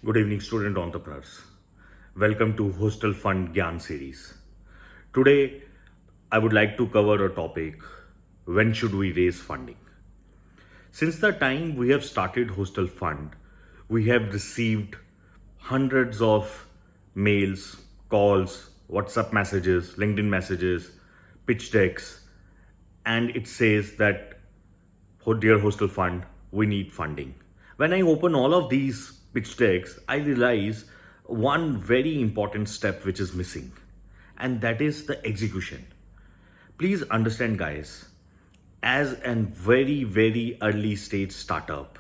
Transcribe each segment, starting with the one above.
Good evening, student entrepreneurs. Welcome to Hostel Fund Gyan series. Today, I would like to cover a topic: when should we raise funding? Since the time we have started Hostel Fund, we have received hundreds of mails, calls, WhatsApp messages, LinkedIn messages, pitch decks, and it says that, "Oh, dear Hostel Fund, we need funding." When I open all of these pitch decks, I realize one very important step which is missing, and that is the execution. Please understand, guys, as a very early stage startup,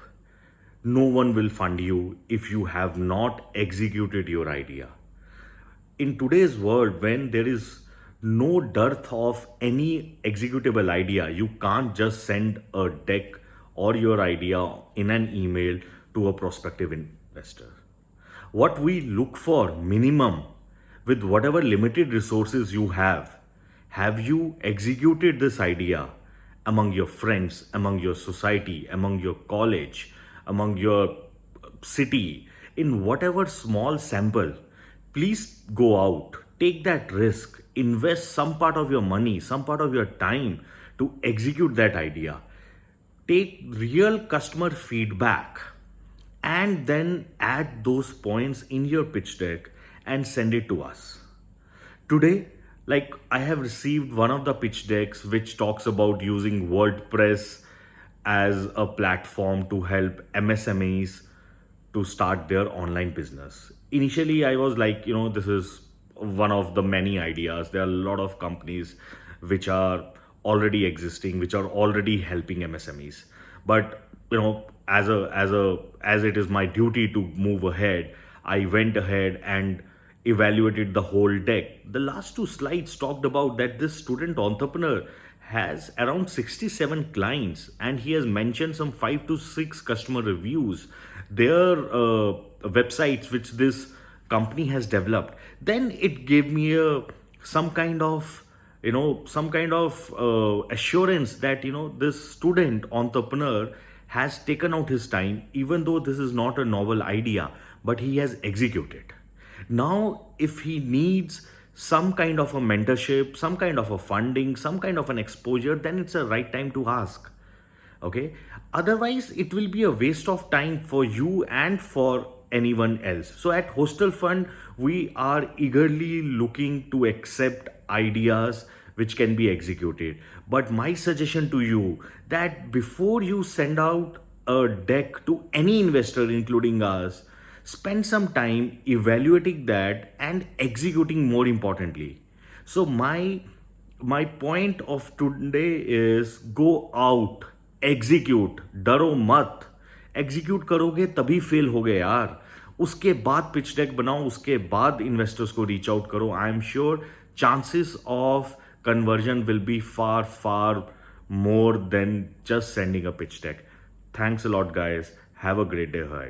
no one will fund you if you have not executed your idea. In today's world, when there is no dearth of any executable idea, you can't just send a deck or your idea in an email to a prospective investor. What we look for minimum, with whatever limited resources you have you executed this idea among your friends, among your society, among your college, among your city, in whatever small sample? Please go out, take that risk, invest some part of your money, some part of your time to execute that idea. Take real customer feedback and then add those points in your pitch deck and send it to us. Today, like, I have received one of the pitch decks which talks about using WordPress as a platform to help MSMEs to start their online business. Initially, I was like, this is one of the many ideas. There are a lot of companies which are already existing, which are already helping MSMEs. But as it is my duty to move ahead, I went ahead and evaluated the whole deck. The last two slides talked about that this student entrepreneur has around 67 clients, and he has mentioned some 5 to 6 customer reviews, their websites which this company has developed. Then it gave me some kind of assurance that this student entrepreneur has taken out his time, even though this is not a novel idea, but he has executed. Now, if he needs some kind of a mentorship, some kind of a funding, some kind of an exposure, then it's a right time to ask. Okay. Otherwise, it will be a waste of time for you and for anyone else. So at Hostel Fund, we are eagerly looking to accept ideas which can be executed. But my suggestion to you, that before you send out a deck to any investor, including us, spend some time evaluating that and executing, more importantly. So my point of today is, go out, execute, डरो मत. Execute करोगे तभी fail होगे यार. उसके बाद pitch deck बनाओ, उसके बाद इन्वेस्टर्स को रीच आउट करो. I am sure chances of conversion will be far more than just sending a pitch deck. Thanks a lot, guys. Have a great day ahead.